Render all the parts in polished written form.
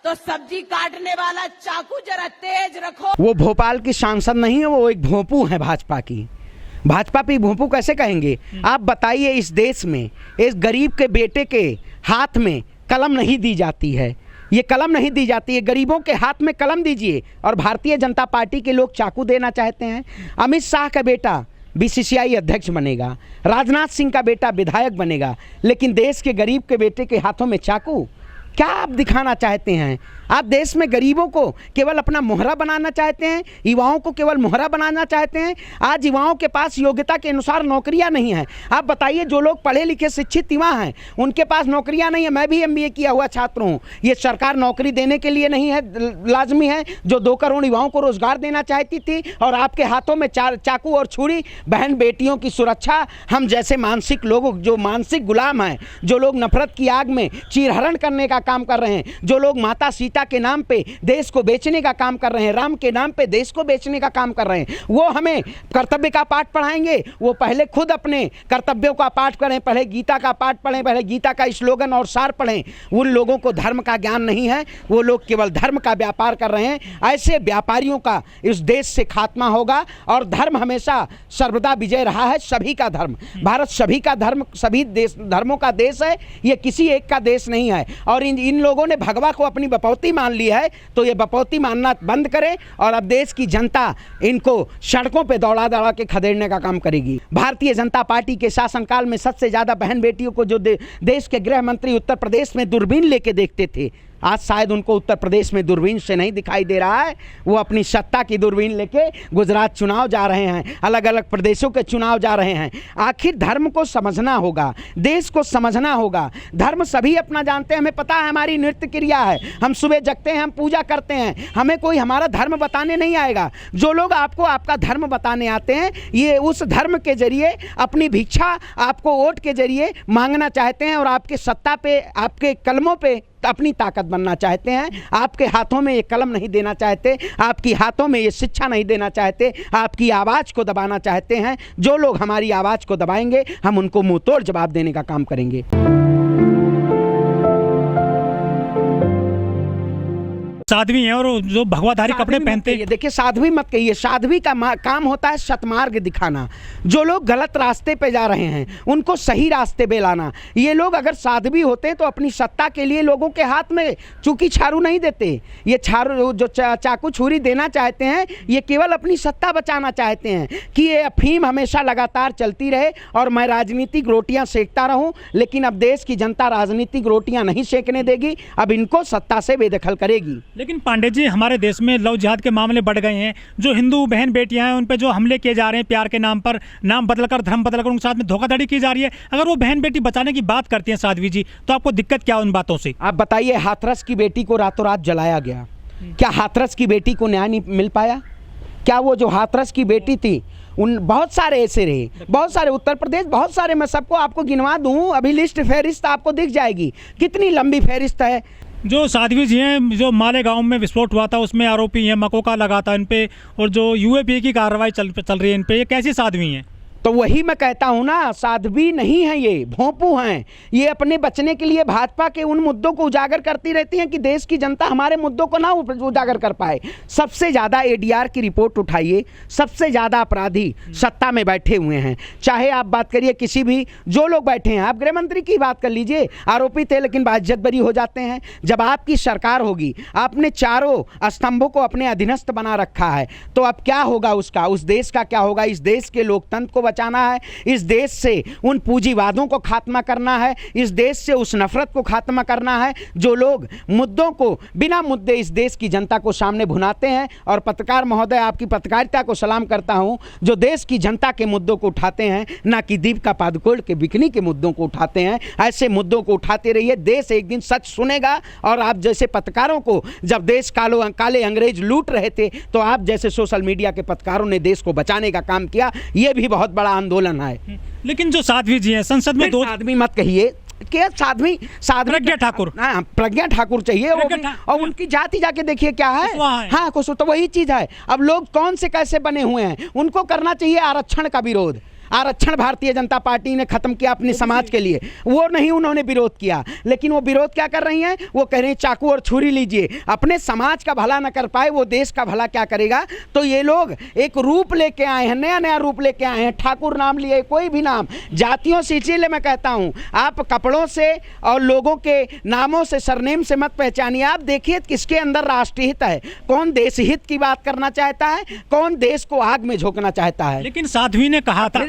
तो सब्जी काटने वाला चाकू जरा तेज रखो। वो भोपाल की सांसद नहीं है, वो एक भोंपू है भाजपा की। भाजपा पे भोंपू कैसे कहेंगे? आप बताइए, इस देश में इस गरीब के बेटे के हाथ में कलम नहीं दी जाती है, ये कलम नहीं दी जाती है। गरीबों के हाथ में कलम दीजिए और भारतीय जनता पार्टी के लोग चाकू देना चाहते हैं। अमित शाह का बेटा बीसीसीआई अध्यक्ष बनेगा, राजनाथ सिंह का बेटा विधायक बनेगा, लेकिन देश के गरीब के बेटे के हाथों में चाकू? क्या आप दिखाना चाहते हैं? आप देश में गरीबों को केवल अपना मोहरा बनाना चाहते हैं, युवाओं को केवल मोहरा बनाना चाहते हैं। आज युवाओं के पास योग्यता के अनुसार नौकरियां नहीं हैं। आप बताइए, जो लोग पढ़े लिखे शिक्षित युवा हैं उनके पास नौकरियां नहीं है। मैं भी एमबीए किया हुआ छात्र हूं। ये सरकार नौकरी देने के लिए नहीं है, लाजमी है। जो 2 करोड़ युवाओं को रोजगार देना चाहती थी और आपके हाथों में चाकू और छुरी। बहन बेटियों की सुरक्षा, हम जैसे मानसिक लोग, जो मानसिक गुलाम हैं, जो लोग नफरत की आग में चीरहरण करने का काम कर रहे हैं, जो लोग माता सीता के नाम पे देश को बेचने का काम कर रहे हैं, राम के नाम पे देश को बेचने का काम कर रहे हैं, वो हमें कर्तव्य का पाठ पढ़ाएंगे। वो पहले खुद अपने कर्तव्यों का पाठ पढ़ें, पहले गीता का पाठ पढ़ें, पहले गीता का स्लोगन और सार पढ़ें। उन लोगों को धर्म का ज्ञान नहीं है, वो लोग केवल धर्म का व्यापार कर रहे हैं। ऐसे व्यापारियों का इस देश से खात्मा होगा। और धर्म हमेशा सर्वदा विजय रहा है, सभी का धर्म। भारत सभी का धर्म, सभी देश धर्मों का देश है, ये किसी एक का देश नहीं है। और इन लोगों ने भगवा को अपनी बपौती मान ली है, तो ये बपौती मानना बंद करें। और अब देश की जनता इनको सड़कों पे दौड़ा दौड़ा के खदेड़ने का काम करेगी। भारतीय जनता पार्टी के शासनकाल में सबसे ज़्यादा बहन बेटियों को जो देश के गृह मंत्री उत्तर प्रदेश में दूरबीन लेके देखते थे, आज शायद उनको उत्तर प्रदेश में दूरबीन से नहीं दिखाई दे रहा है। वो अपनी सत्ता की दूरबीन लेके गुजरात चुनाव जा रहे हैं, अलग अलग प्रदेशों के चुनाव जा रहे हैं। आखिर धर्म को समझना होगा, देश को समझना होगा। धर्म सभी अपना जानते हैं, हमें पता है हमारी नृत्य क्रिया है, हम सुबह जगते हैं, हम पूजा करते हैं, हमें कोई हमारा धर्म बताने नहीं आएगा। जो लोग आपको आपका धर्म बताने आते हैं, ये उस धर्म के जरिए अपनी भिक्षा आपको वोट के जरिए मांगना चाहते हैं और आपके सत्ता पे, आपके कलमों पे अपनी ताकत बनना चाहते हैं। आपके हाथों में ये कलम नहीं देना चाहते, आपकी हाथों में ये शिक्षा नहीं देना चाहते, आपकी आवाज़ को दबाना चाहते हैं। जो लोग हमारी आवाज़ को दबाएंगे, हम उनको मुंह तोड़ जवाब देने का काम करेंगे। साध्वी हैं और जो भगवाधारी कपड़े पहनते हैं। देखिए, साध्वी मत कहिए, साध्वी का काम होता है सतमार्ग दिखाना। जो लोग गलत रास्ते पे जा रहे हैं उनको सही रास्ते पे लाना। ये लोग अगर साध्वी होते हैं तो अपनी सत्ता के लिए लोगों के हाथ में चूकी छारू नहीं देते। ये छारू जो चाकू छुरी देना चाहते हैं, ये केवल अपनी सत्ता बचाना चाहते हैं कि ये अफीम हमेशा लगातार चलती रहे और मैं राजनीतिक रोटियां सेकता रहूं। लेकिन अब देश की जनता राजनीतिक रोटियां नहीं सेकने देगी, अब इनको सत्ता से बेदखल करेगी। लेकिन पांडे जी, हमारे देश में लव जिहाद के मामले बढ़ गए हैं। जो हिंदू बहन बेटियां हैं उन पे जो हमले किए जा रहे हैं, प्यार के नाम पर नाम बदलकर, धर्म बदलकर उनके साथ में धोखाधड़ी की जा रही है। अगर वो बहन बेटी बचाने की बात करती हैं साध्वी जी, तो आपको दिक्कत क्या उन बातों से? आप बताइए, हाथरस की बेटी को रातों रात जलाया गया, क्या हाथरस की बेटी को न्याय नहीं मिल पाया? क्या वो जो हाथरस की बेटी थी, उन बहुत सारे ऐसे रहे, बहुत सारे उत्तर प्रदेश, बहुत सारे, मैं सबको आपको गिनवा दूं, अभी लिस्ट फहरिस्त आपको दिख जाएगी, कितनी लंबी फहरिस्त है। जो साध्वी जी हैं, जो मालेगांव में विस्फोट हुआ था उसमें आरोपी हैं, मकोका लगा था इन पे, और जो यूएपीए की कार्रवाई चल रही है इन पे, ये कैसी साध्वी हैं? तो वही मैं कहता हूं ना, साध्वी नहीं है, ये भोंपू हैं। ये अपने बचने के लिए भाजपा के उन मुद्दों को उजागर करती रहती हैं कि देश की जनता हमारे मुद्दों को ना उजागर कर पाए। सबसे ज़्यादा एडीआर की रिपोर्ट उठाइए, सबसे ज़्यादा अपराधी सत्ता में बैठे हुए हैं। चाहे आप बात करिए किसी भी, जो लोग बैठे हैं, आप गृह मंत्री की बात कर लीजिए, आरोपी थे लेकिन बाइज्जत बरी हो जाते हैं। जब आपकी सरकार होगी, आपने चारों स्तंभों को अपने अधीनस्थ बना रखा है, तो अब क्या होगा उसका, उस देश का क्या होगा? इस देश के लोकतंत्र को बचाना है, इस देश से उन पूंजीवादों को खात्मा करना है, इस देश से उस नफरत को खात्मा करना है जो लोग मुद्दों को बिना मुद्दे इस देश की जनता को सामने भुनाते हैं। और पत्रकार महोदय, आपकी पत्रकारिता को सलाम करता हूं, जो देश की जनता के मुद्दों को उठाते हैं, ना कि दीपिका पादुकोण के बिकनी के मुद्दों को उठाते हैं। ऐसे मुद्दों को उठाते रहिए, देश एक दिन सच सुनेगा। और आप जैसे पत्रकारों को जब देश काले अंग्रेज लूट रहे थे, तो आप जैसे सोशल मीडिया के पत्रकारों ने देश को बचाने का काम किया। यह भी बहुत बड़ा आंदोलन है। लेकिन जो साध्वी जी हैं, संसद में दो आदमी मत कहिए, क्या साध्वी प्रज्ञा ठाकुर, प्रज्ञा ठाकुर चाहिए, और उनकी जाति जाके देखिए क्या है। हाँ, कुछ तो वही चीज है। अब लोग कौन से कैसे बने हुए हैं, उनको करना चाहिए आरक्षण का विरोध। आरक्षण भारतीय जनता पार्टी ने खत्म किया अपने समाज के लिए, वो नहीं उन्होंने विरोध किया। लेकिन वो विरोध क्या कर रही हैं, वो कह रही हैं चाकू और छुरी लीजिए। अपने समाज का भला न कर पाए वो देश का भला क्या करेगा। तो ये लोग एक रूप लेके आए हैं, नया नया रूप लेके आए हैं। ठाकुर नाम लिए, कोई भी नाम, जातियों से, इसीलिए मैं कहता हूं आप कपड़ों से और लोगों के नामों से, सरनेम से मत पहचानिए। आप देखिए किसके अंदर राष्ट्रीय हित है, कौन देश हित की बात करना चाहता है, कौन देश को आग में झोंकना चाहता है। लेकिन साध्वी ने कहा था,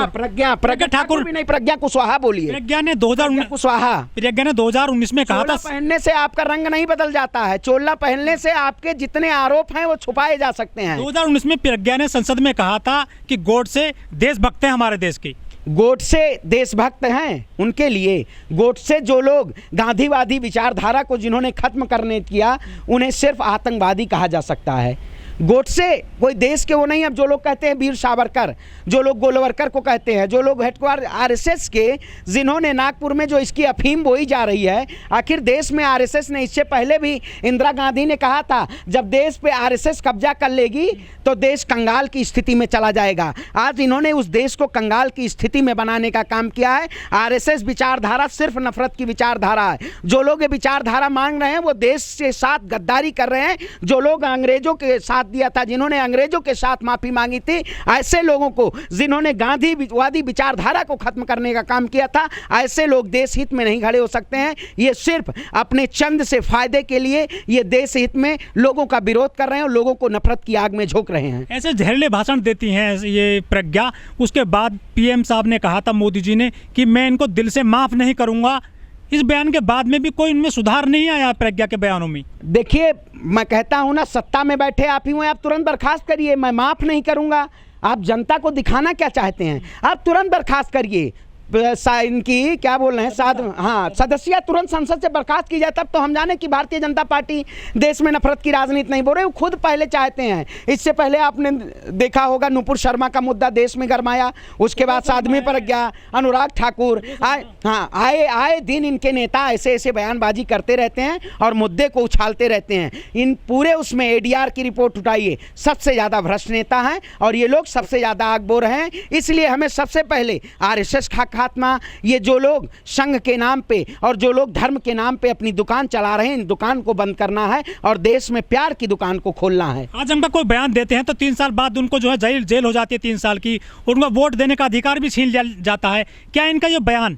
प्रज्ञा ठाकुर भी नहीं, प्रज्ञा कुशवाहा बोलिए। प्रज्ञा ने 2019 में कहा था, पहनने से आपका रंग नहीं बदल जाता है, चोला पहनने से आपके जितने आरोप हैं वो छुपाए जा सकते हैं। 2019 में प्रज्ञा ने संसद में कहा था कि गोडसे देशभक्त है हमारे देश की। गोडसे देशभक्त हैं, उनके लिए गोडसे जो लोग गांधीवादी विचारधारा को जिन्होंने खत्म करने किया, उन्हें सिर्फ आतंकवादी कहा जा सकता है। गोडसे कोई देश के वो नहीं। अब जो लोग कहते हैं वीर सावरकर, जो लोग गोलवरकर को कहते हैं, जो लोग हेडक्वार्टर आरएसएस के, जिन्होंने नागपुर में जो इसकी अफीम बोई जा रही है, आखिर देश में आरएसएस ने, इससे पहले भी इंदिरा गांधी ने कहा था जब देश पे आरएसएस कब्जा कर लेगी तो देश कंगाल की स्थिति में चला जाएगा। आज इन्होंने उस देश को कंगाल की स्थिति में बनाने का काम किया है। आरएसएस विचारधारा सिर्फ नफरत की विचारधारा है। जो लोग ये विचारधारा मांग रहे हैं वो देश के साथ गद्दारी कर रहे हैं। जो लोग अंग्रेजों के साथ दिया था, जिन्होंने अंग्रेजों के साथ माफी मांगी थी, ऐसे लोगों को, जिन्होंने गांधीवादी विचारधारा को खत्म करने का काम किया था, ऐसे लोग देश हित में नहीं खड़े हो सकते हैं। ये सिर्फ अपने चंद से फायदे के लिए ये देश हित में लोगों का विरोध कर रहे हैं और लोगों को नफरत की आग में झोंक रहे हैं। ऐसे जहरीले भाषण देती हैं ये प्रज्ञा। उसके बाद पीएम साहब ने कहा था, मोदी जी ने, कि मैं इनको दिल से माफ नहीं करूंगा। इस बयान के बाद में भी कोई इनमें सुधार नहीं आया प्रज्ञा के बयानों में। देखिए, मैं कहता हूं ना, सत्ता में बैठे आप ही हुए, आप तुरंत बर्खास्त करिए। मैं माफ नहीं करूंगा। आप जनता को दिखाना क्या चाहते हैं, आप तुरंत बर्खास्त करिए। इनकी क्या बोल रहे हैं, हाँ, सदस्य तुरंत संसद से बर्खास्त की जाए, तब तो हम जाने कि भारतीय जनता पार्टी देश में नफरत की राजनीति नहीं बोल रही, वो खुद पहले चाहते हैं। इससे पहले आपने देखा होगा नुपुर शर्मा का मुद्दा देश में गरमाया, उसके बाद साध्वी प्रज्ञा, अनुराग ठाकुर, आए दिन इनके नेता ऐसे ऐसे बयानबाजी करते रहते हैं और मुद्दे को उछालते रहते हैं। इन पूरे उसमें एडीआर की रिपोर्ट उठाइए, सबसे ज़्यादा भ्रष्ट नेता हैं और ये लोग सबसे ज़्यादा आगबोर हैं। इसलिए हमें सबसे पहले आरएसएस खात्मा, ये जो लोग संघ के नाम पे और जो लोग धर्म के नाम पे अपनी दुकान चला रहे हैं, इन दुकान को बंद करना है और देश में प्यार की दुकान को खोलना है। आज उनका कोई बयान देते हैं तो 3 साल बाद उनको जो है जेल हो जाती है 3 साल की, उनको वोट देने का अधिकार भी छीन जाता है। क्या इनका ये बयान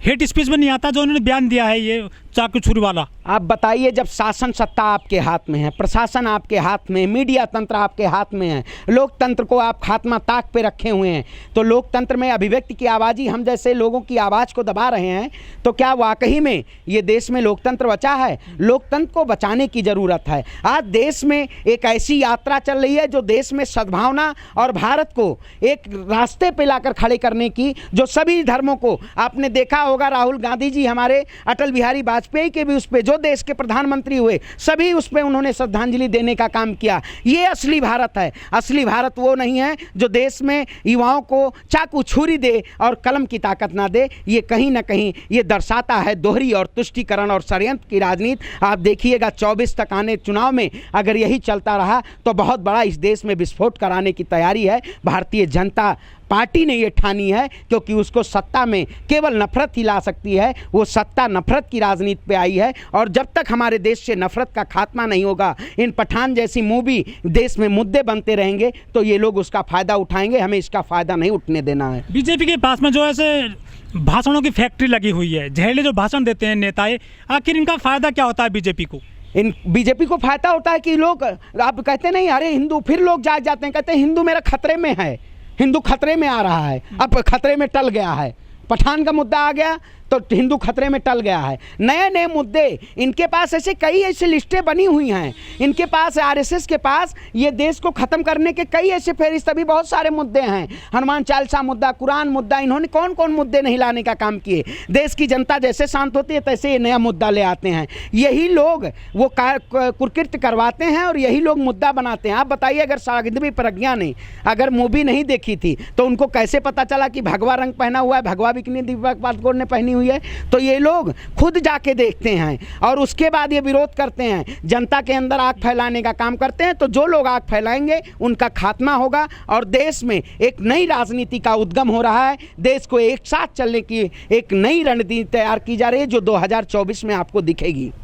हेट स्पीच में नहीं आता जो उन्होंने बयान दिया है, ये चाकू छुरी वाला? आप बताइए, जब शासन सत्ता आपके हाथ में है, प्रशासन आपके हाथ में, मीडिया तंत्र आपके हाथ में है, लोकतंत्र को आप खात्मा ताक पे रखे हुए हैं, तो लोकतंत्र में अभिव्यक्ति की आवाज़ ही, हम जैसे लोगों की आवाज़ को दबा रहे हैं, तो क्या वाकई में ये देश में लोकतंत्र बचा है? लोकतंत्र को बचाने की ज़रूरत है। आज देश में एक ऐसी यात्रा चल रही है जो देश में सद्भावना और भारत को एक रास्ते पे लाकर खड़े करने की, जो सभी धर्मों को, आपने देखा होगा राहुल गांधी जी, हमारे अटल बिहारी वाजपेयी के भी उस पे, जो देश के प्रधानमंत्री हुए, सभी उस पे उन्होंने श्रद्धांजलि देने का काम किया। ये असली भारत है। असली भारत वो नहीं है जो देश में युवाओं को चाकू छुरी दे और कलम की ताकत ना दे। ये कहीं ना कहीं ये दर्शाता है दोहरी और तुष्टीकरण और षड्यंत्र की राजनीति। आप देखिएगा 24 तक आने चुनाव में अगर यही चलता रहा तो बहुत बड़ा इस देश में विस्फोट कराने की तैयारी है। भारतीय जनता पार्टी ने ये ठानी है, क्योंकि उसको सत्ता में केवल नफरत ही ला सकती है। वो सत्ता नफरत की राजनीति पे आई है और जब तक हमारे देश से नफरत का खात्मा नहीं होगा, इन पठान जैसी मूवी देश में मुद्दे बनते रहेंगे, तो ये लोग उसका फ़ायदा उठाएंगे। हमें इसका फ़ायदा नहीं उठने देना है। बीजेपी के पास में जो ऐसे भाषणों की फैक्ट्री लगी हुई है, जहरीले जो भाषण देते हैं नेताएं, आखिर इनका फ़ायदा क्या होता है बीजेपी को? इन बीजेपी को फायदा होता है कि लोग, आप कहते नहीं, अरे हिंदू, फिर लोग जाग जाते हैं, कहते हैं हिंदू मेरा खतरे में है, हिंदू खतरे में आ रहा है, अब खतरे में टल गया है। पठान का मुद्दा आ गया तो हिंदू खतरे में टल गया है। नए नए मुद्दे इनके पास, ऐसे कई ऐसी लिस्टें बनी हुई हैं इनके पास, आरएसएस के पास, ये देश को ख़त्म करने के कई ऐसे फहरिस्त अभी बहुत सारे मुद्दे हैं। हनुमान चालीसा मुद्दा, कुरान मुद्दा, इन्होंने कौन कौन मुद्दे नहीं लाने का काम किए। देश की जनता जैसे शांत होती है तैसे ये नया मुद्दा ले आते हैं। यही लोग वो कुकृत्य करवाते हैं और यही लोग मुद्दा बनाते हैं। आप बताइए, अगर साध्वी प्रज्ञा ने अगर मूवी नहीं देखी थी तो उनको कैसे पता चला कि भगवा रंग पहना हुआ है, भगवा बिकनी दीपक पादुकोण ने पहनी हुई है, तो ये लोग खुद जाके देखते हैं और उसके बाद ये विरोध करते हैं, जनता के अंदर आग फैलाने का काम करते हैं। तो जो लोग आग फैलाएंगे उनका खात्मा होगा और देश में एक नई राजनीति का उद्गम हो रहा है। देश को एक साथ चलने की एक नई रणनीति तैयार की जा रही है जो 2024 में आपको दिखेगी।